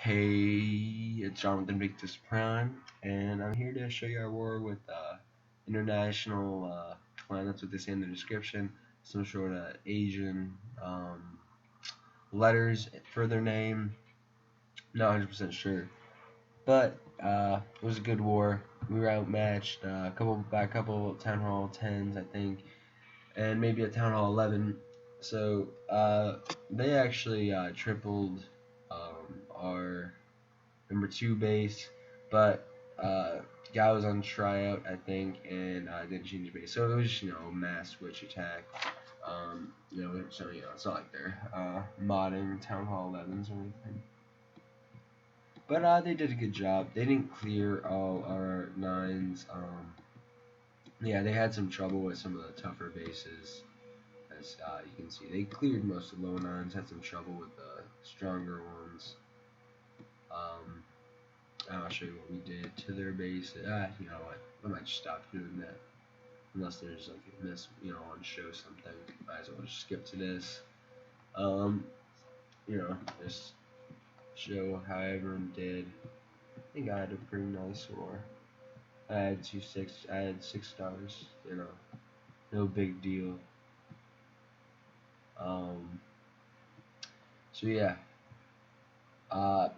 Hey, it's Jonathan Victus Prime, and I'm here to show you our war with international that's what they say in the description. Some sort of Asian letters for their name. Not 100% sure, but it was a good war. We were outmatched by a couple Town Hall 10s, I think, and maybe a Town Hall 11. So they actually tripled our number 2 base, but guy was on tryout, I think, and didn't change base. So it was just, a mass switch attack. So it's not like they're modding Town Hall 11s or anything. But they did a good job. They didn't clear all our 9s. Yeah, they had some trouble with some of the tougher bases. As you can see, they cleared most of the low 9s, had some trouble with the stronger ones. I'll show you what we did to their base. You know what? I might just stop doing that. Unless there's like a miss, on show something. Might as well just skip to this. Just show how everyone did. I think I had a pretty nice war. I had 6 stars. No big deal. So yeah.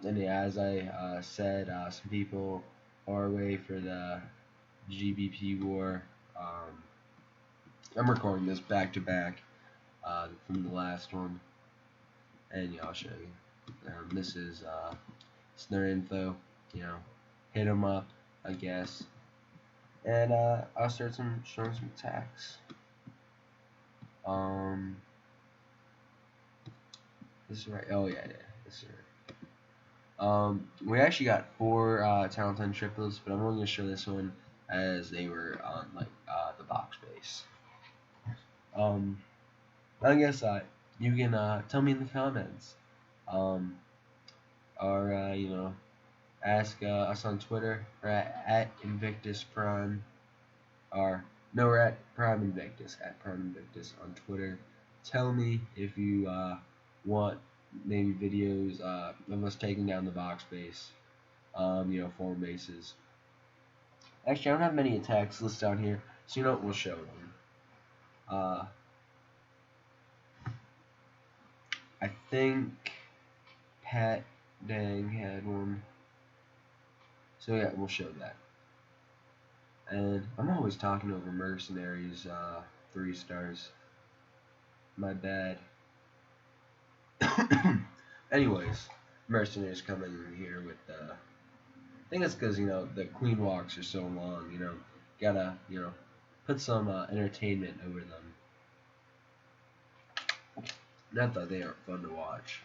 And yeah, as I said, some people are away for the GBP war. I'm recording this back to back from the last one, and yeah, I'll show you. This is it's their info. Hit them up, I guess, and I'll start showing some attacks. This is right. Oh yeah, this is right. We actually got 4 Talent 10 triplets, but I'm only gonna show this one as they were on the box base. I guess you can tell me in the comments, or ask us on Twitter. We're at Invictus Prime, or no, we're at Prime Invictus on Twitter. Tell me if you want maybe videos of us taking down the box base, form bases. Actually, I don't have many attacks listed down here, so we'll show them. I think Pat Dang had one. So yeah, we'll show that. And I'm always talking over mercenaries, 3 stars. My bad. Anyways, mercenaries coming in here with I think that's because the queen walks are so long. Gotta put some entertainment over them. Not that they aren't fun to watch.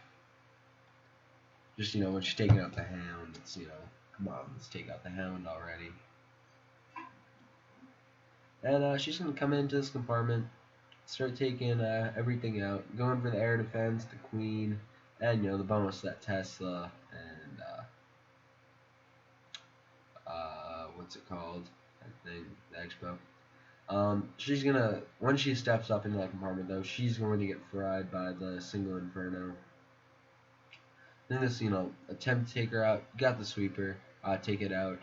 Just when she's taking out the hound, it's come on, let's take out the hound already. And she's gonna come into this compartment, start taking everything out, going for the air defense, the queen, and the bonus to that Tesla, and what's it called? I think the Expo. She's gonna, when she steps up into that compartment though, she's going to get fried by the single Inferno. Then this, attempt to take her out, got the sweeper, take it out.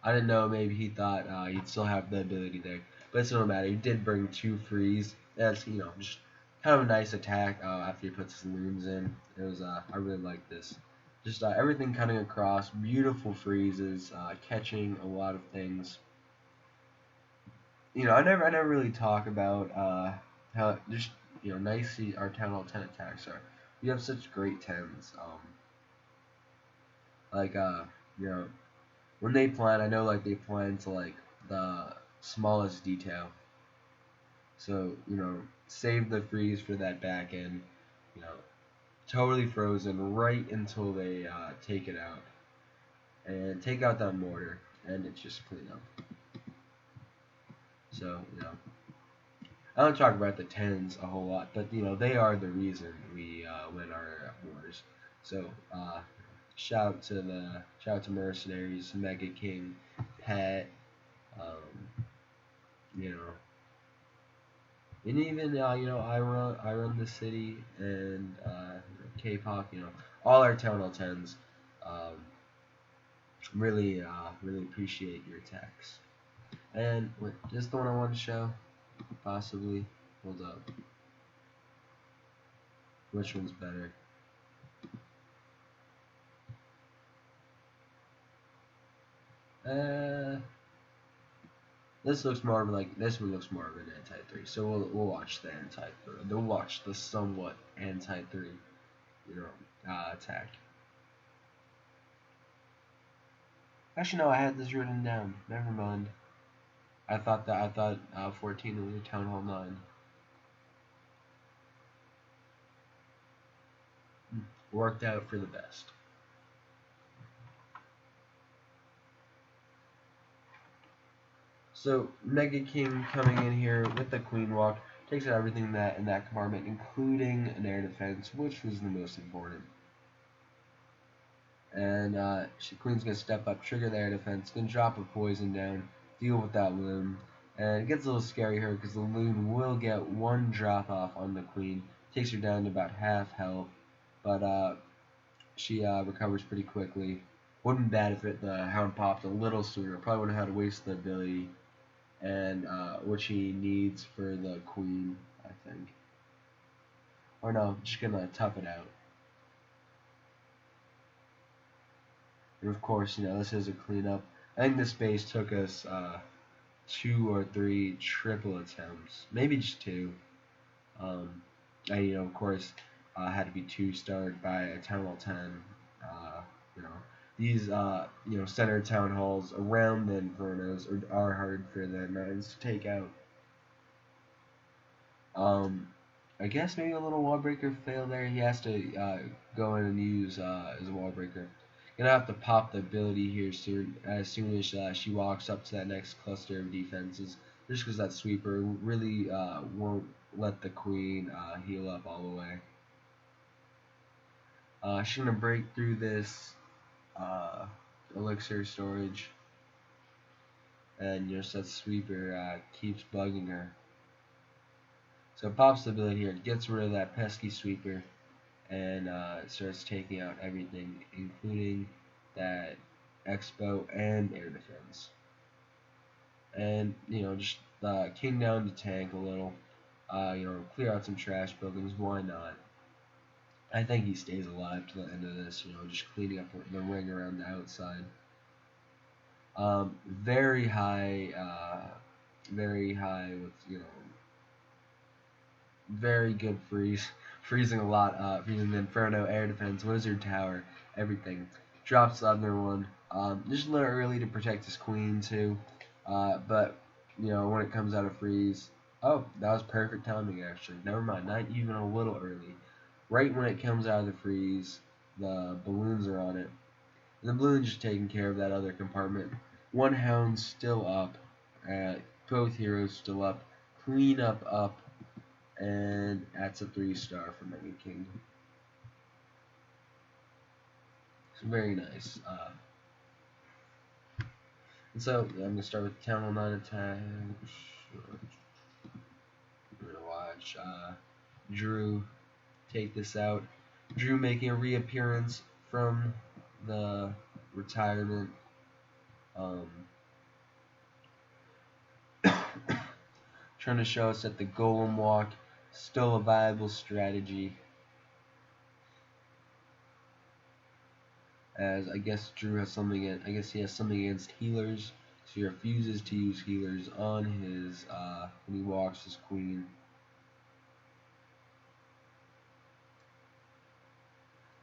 I didn't know, maybe he thought he'd still have the ability there, but it doesn't matter. He did bring 2 frees. That's just kind of a nice attack after he puts his loons in. It was I really like this. Just everything cutting across, beautiful freezes, catching a lot of things. I never really talk about how just nice our Town Hall 10 attacks are. We have such great 10s. When they plan, I know they plan to the smallest detail. So save the freeze for that back end. Totally frozen right until they take it out, and take out that mortar, and it's just clean up. So I don't talk about the 10s a whole lot, but they are the reason we win our wars. So shout out to mercenaries, Mega King, Pat, and even I run the city, and K-pop, all our Town Hall 10s. Really appreciate your attacks. And wait, this the one I want to show? Possibly. Hold up. Which one's better? Uh, this looks more like this one looks more of an anti 3. So we'll watch the anti 3. We'll watch the somewhat anti 3, attack. Actually, no, I had this written down. Never mind. I thought 14 was a Town Hall 9. Worked out for the best. So Mega King coming in here with the Queen Walk takes out everything that in that compartment, including an air defense, which was the most important. And Queen's gonna step up, trigger the air defense, gonna drop a poison down, deal with that loon. And it gets a little scary here because the loon will get one drop off on the Queen, takes her down to about half health, but she recovers pretty quickly. Wouldn't be bad if the Hound popped a little sooner. Probably wouldn't have had to waste the ability and what she needs for the Queen, I think. Or no, just gonna tough it out. And of course, this is a cleanup. I think this base took us 2 or 3 triple attempts, maybe just 2. And of course, had to be 2-starred by a Town Hall 10. You know, these center town halls around the Infernos are hard for the Nines to take out. I guess maybe a little wall breaker fail there. He has to go in and use his wall breaker. Gonna have to pop the ability here soon, as soon as she walks up to that next cluster of defenses. Just because that sweeper really won't let the Queen heal up all the way. She's gonna break through this elixir storage, and that sweeper keeps bugging her. So pops the ability here, gets rid of that pesky sweeper, and starts taking out everything, including that expo and air defense. And just king down to tank a little, clear out some trash buildings. Why not? I think he stays alive to the end of this. Just cleaning up the ring around the outside. Very high with very good freezing a lot, freezing the Inferno, air defense, wizard tower, everything. Drops the other one. Just a little early to protect his Queen too, but when it comes out of freeze, oh, that was perfect timing actually. Never mind, not even a little early. Right when it comes out of the freeze, the balloons are on it, and the balloons just taking care of that other compartment. One Hound still up, both heroes still up. Clean up, and that's a 3-star for Mega King. It's very nice. And so I'm gonna start with Town Hall 9 attack. I'm gonna watch Drew take this out. Drew making a reappearance from the retirement. Trying to show us that the Golem Walk still a viable strategy. As I guess Drew has something. I guess he has something against healers, so he refuses to use healers on his when he walks his Queen.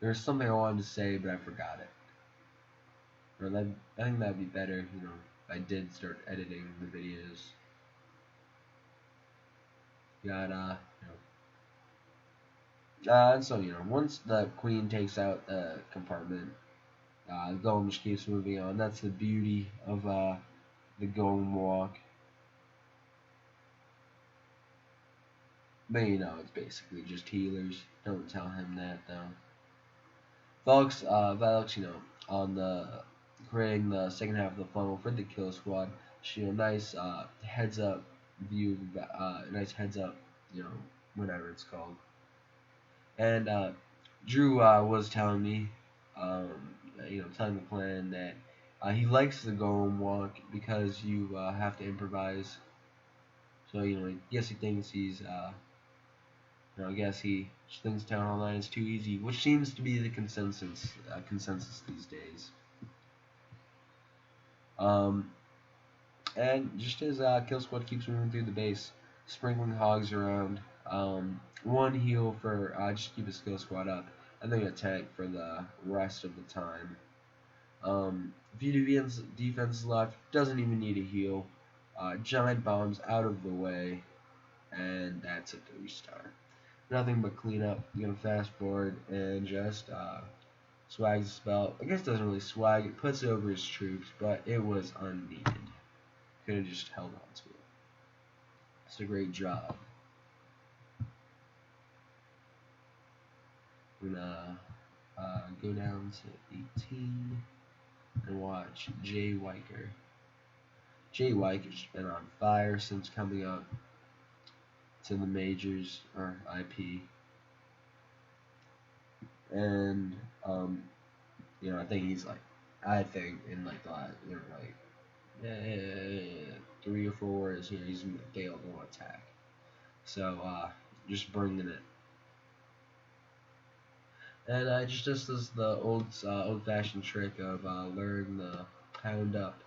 There's something I wanted to say, but I forgot it. I think that'd be better, if I did start editing the videos. Got and so once the Queen takes out the compartment, the Golem just keeps moving on. That's the beauty of the Golem Walk. But it's basically just healers. Don't tell him that though. Velux, on the creating the second half of the funnel for the kill squad. Nice heads up view, nice heads up, whatever it's called. And Drew was telling me telling the clan that he likes the golem walk because you have to improvise. So I guess he thinks he's I guess he thinks Town Hall 9 is too easy, which seems to be the consensus these days. Um, and just as Kill Squad keeps moving through the base, sprinkling hogs around. One heal for just keep his Kill Squad up, and then a tank for the rest of the time. If you do defense left, doesn't even need a heal. Giant bombs out of the way, and that's a 3-star. Nothing but clean up. You're gonna fast forward and just swags the spell. I guess it doesn't really swag. It puts it over his troops, but it was unneeded. Could have just held on to it. It's a great job. I'm gonna go down to 18 and watch Jay Weicker. Jay Weicher's been on fire since coming up to the majors or IP, and I think he's in like the last, 3 or 4 is here. He's failed one attack, so just bringing it. And just does the old-fashioned trick of luring the hound up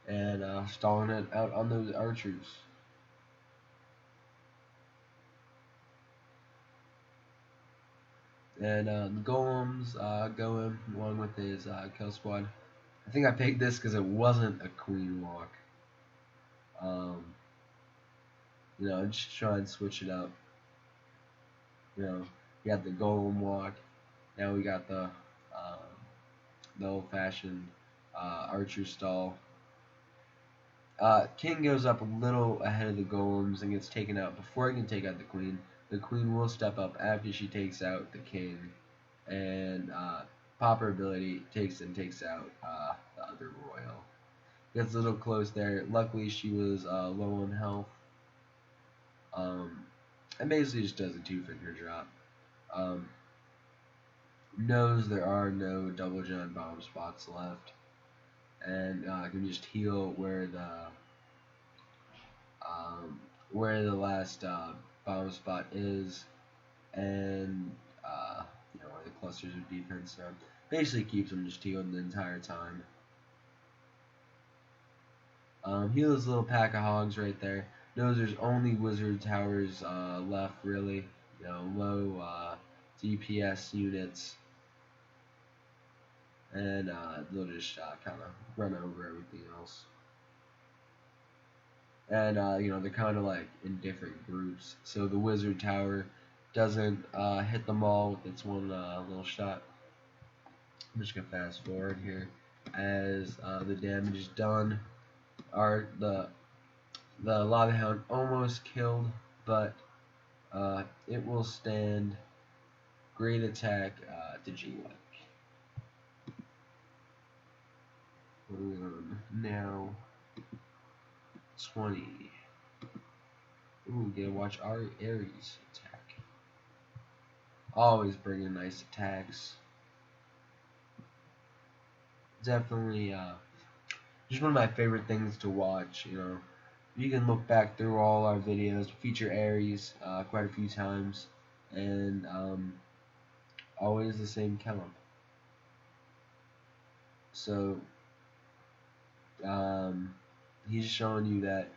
and stalling it out on those archers. And the golems go in along with his kill squad. I think I picked this because it wasn't a queen walk. Just try and switch it up. You got the golem walk. Now we got the old-fashioned archer stall. King goes up a little ahead of the golems and gets taken out before he can take out the queen. The queen will step up after she takes out the king, and Popper ability takes out the other royal. Gets a little close there. Luckily, she was low on health. And basically just does a 2-finger drop. Knows there are no double giant bomb spots left, and can just heal where the last bomb spot is, and where the clusters of defense are. Basically keeps them just healed the entire time. Heal his little pack of hogs right there. Knows there's only wizard towers left, really. Low DPS units, and they'll just kind of run over everything else. And they're kind of like in different groups. So the wizard tower doesn't hit them all with its one little shot. I'm just gonna fast forward here as the damage is done. The lava hound almost killed, but it will stand. Great attack to G-Like. Now 20. Ooh, gotta watch our Ares attack. Always bringing nice attacks. Definitely just one of my favorite things to watch. You can look back through all our videos, feature Ares quite a few times, and always the same count. So he's showing you that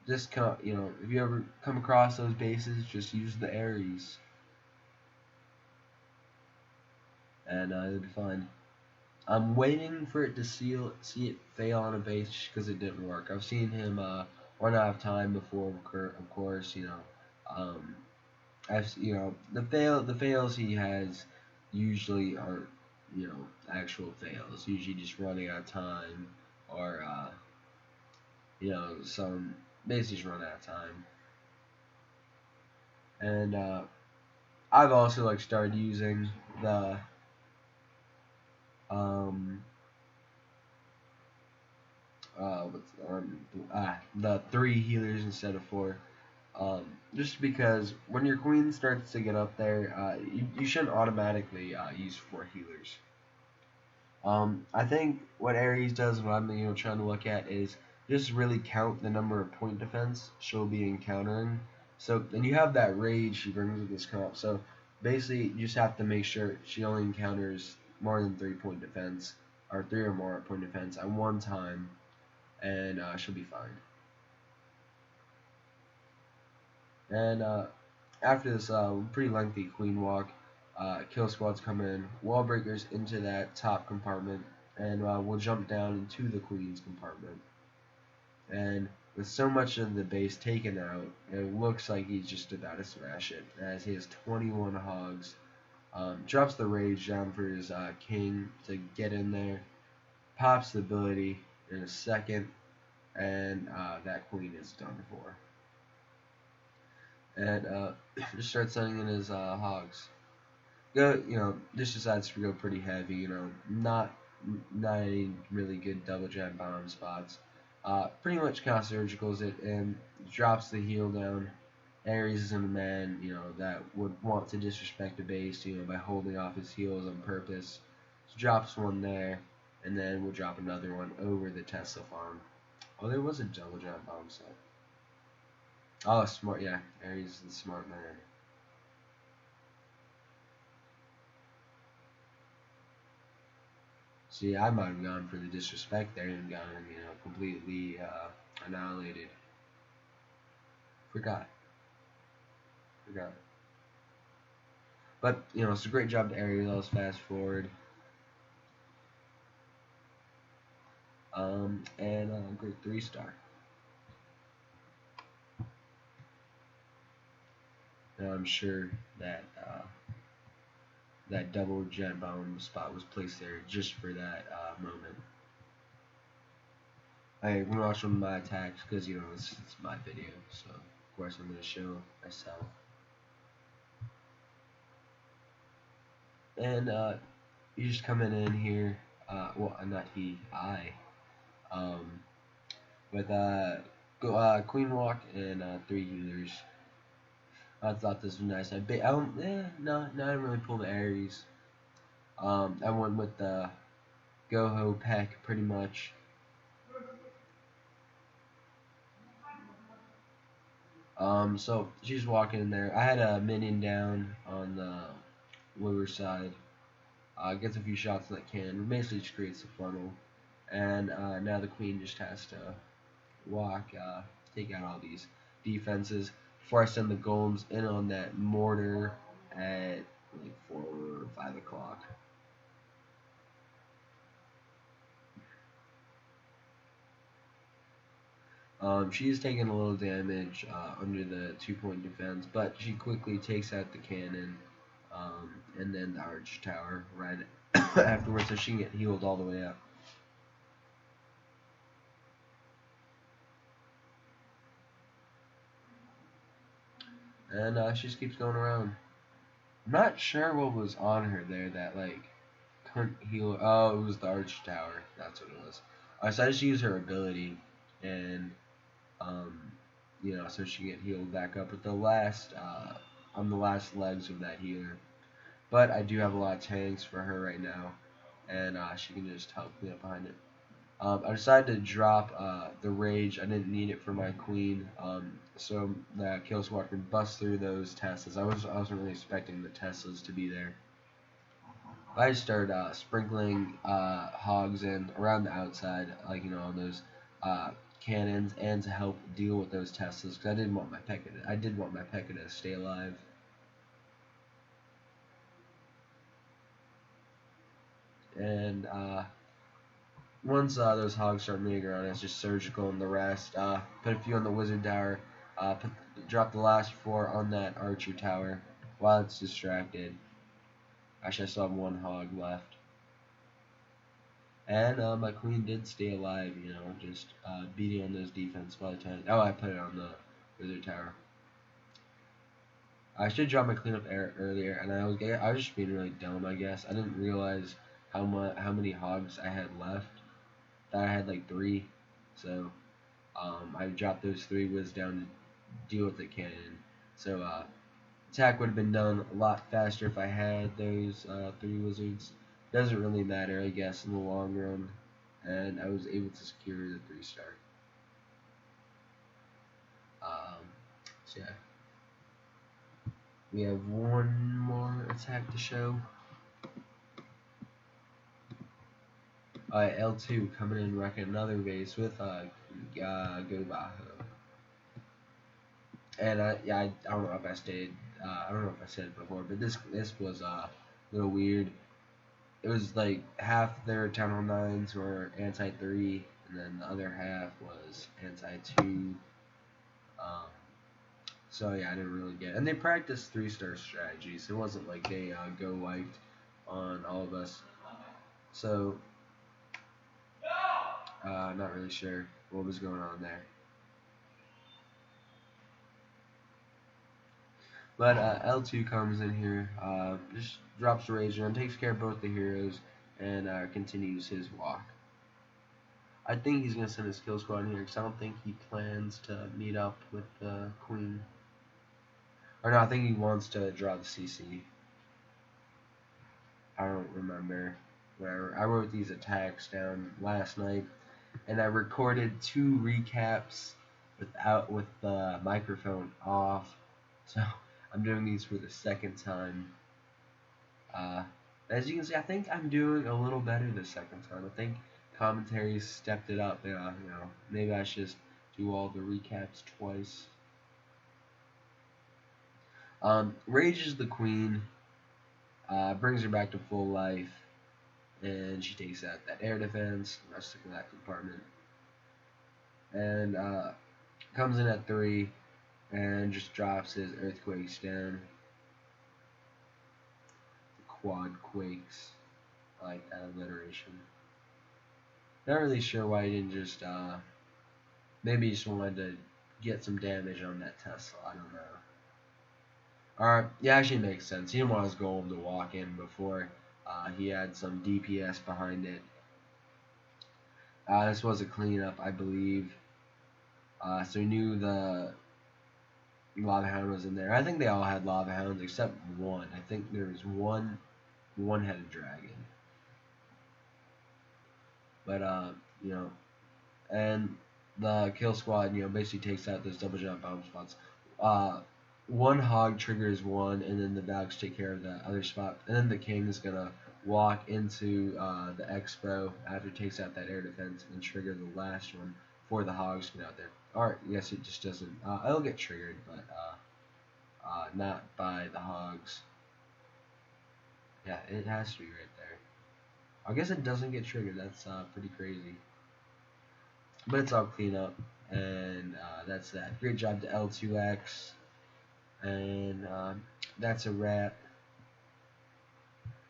if you ever come across those bases, just use the Ares, and it'll be fine. I'm waiting for it to see it fail on a base because it didn't work. I've seen him run out of time before, of course. The fails he has usually aren't actual fails. Usually just running out of time, or some basically just run out of time. And I've also started using the the 3 healers instead of 4. Just because when your queen starts to get up there, you shouldn't automatically use 4 healers. I think what Ares does, what I'm trying to look at is just really count the number of point defense she'll be encountering. So then you have that rage she brings with this comp. So basically, you just have to make sure she only encounters more than 3 point defense or three or more point defense at one time, and she'll be fine. And after this pretty lengthy queen walk, kill squads come in, wall breakers into that top compartment, and we'll jump down into the queen's compartment. And with so much of the base taken out, it looks like he's just about to smash it, as he has 21 hogs. Drops the rage down for his king to get in there, pops the ability in a second, and that queen is done for. And just starts sending in his hogs. Go, just decides to go pretty heavy. Not any really good double jet bomb spots. Pretty much kind of surgicals it and drops the heal down. Ares is in a man, that would want to disrespect the base, by holding off his heals on purpose. So drops one there, and then we'll drop another one over the Tesla farm. Oh, there was a double jet bomb set. Oh, smart, yeah. Ares is the smart man. See, I might have gone for the disrespect there and gotten, completely annihilated. Forgot. But, it's a great job to Ares. Let's fast forward. And great 3-star. Now I'm sure that that double jet bomb spot was placed there just for that moment. I'm gonna watch one of my attacks because it's my video, so of course I'm gonna show myself. And you just coming in here. Well, not he, I. With queen walk and 3 healers. I thought this was nice. I didn't really pull the Ares. I went with the Goho Peck pretty much. So she's walking in there. I had a minion down on the lower side. Gets a few shots in that cannon. Basically just creates a funnel. And now the queen just has to walk, take out all these defenses before I send the golems in on that mortar at like 4 or 5 o'clock. She's taking a little damage under the 2-point defense, but she quickly takes out the cannon and then the arch tower right afterwards, so she can get healed all the way up. And she just keeps going around. I'm not sure what was on her there that couldn't heal. Oh, it was the arch tower. That's what it was. So I just used her ability, and so she can get healed back up with the last on the last legs of that healer. But I do have a lot of tanks for her right now, and she can just help me up behind it. I decided to drop the rage. I didn't need it for my queen, so that kill squad can bust through those Teslas. I wasn't really expecting the Teslas to be there. I just started sprinkling hogs in around the outside, on those cannons, and to help deal with those Teslas, because I did want my P.E.K.K.A to stay alive. And once those hogs start moving around, it's just surgical and the rest. Put a few on the wizard tower. Drop the last 4 on that archer tower while it's distracted. Actually, I still have 1 hog left. And my queen did stay alive, just beating on those defense by the time. Oh, I put it on the wizard tower. I should drop my cleanup earlier, and I was just being really dumb, I guess. I didn't realize how many hogs I had left. That I had like 3, so I dropped those 3 wiz down to deal with the cannon. So attack would have been done a lot faster if I had those 3 wizards. doesn't really matter, I guess, in the long run. And I was able to secure the 3-star. Um, so yeah, we have one more attack to show. L2 coming in wrecking another base with Gobaho. And I don't know if I stayed. I don't know if I said it before, but this was a little weird. It was like half their Town Hall 9s were anti 3, and then the other half was anti 2. So yeah, I didn't really get it. And they practiced 3-star strategies. It wasn't like they go wiped on all of us. So not really sure what was going on there. But L2 comes in here, just drops the Rage Gun, takes care of both the heroes, and continues his walk. I think he's going to send his kill squad in here because I don't think he plans to meet up with the Queen. Or no, I think he wants to draw the CC. I don't remember. Whatever. I wrote these attacks down last night, and I recorded 2 recaps with the microphone off. So I'm doing these for the second time. As you can see, I think I'm doing a little better the second time. I think commentary stepped it up. Maybe I should just do all the recaps twice. Rages the Queen, brings her back to full life, and she takes out that air defense, rest of that compartment, and comes in at 3, and just drops his earthquakes down. The quad quakes. I like that alliteration. Not really sure why he didn't just, maybe he just wanted to get some damage on that Tesla, I don't know. Alright, yeah, actually makes sense. He didn't want his golem to walk in before he had some DPS behind it. This was a cleanup, I believe. So he knew the Lava Hound was in there. I think they all had Lava Hounds except one. I think there was one-headed dragon. But, and the kill squad, basically takes out those double jump bomb spots. One hog triggers one, and then the dogs take care of the other spot. And then the king is gonna walk into the expo after it takes out that air defense and trigger the last one for the hogs to get out there. Or yes, it just doesn't. It'll get triggered, but not by the hogs. Yeah, it has to be right there. I guess it doesn't get triggered. That's pretty crazy. But it's all clean up, and that's that. Great job to L2X, and that's a wrap.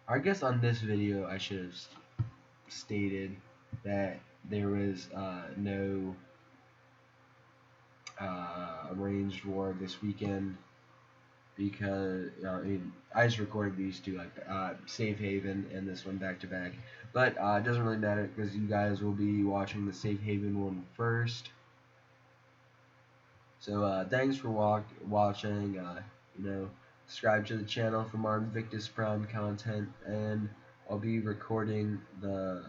I guess on this video I should have stated that there was no arranged war this weekend because I just recorded these two, like Safe Haven and this one back to back, but it doesn't really matter because you guys will be watching the Safe Haven one first. So thanks for watching. Subscribe to the channel for more Invictus Prime content, and I'll be recording the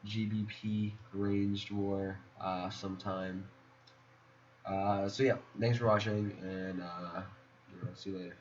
GBP Ranged War sometime. So yeah, thanks for watching, and see you later.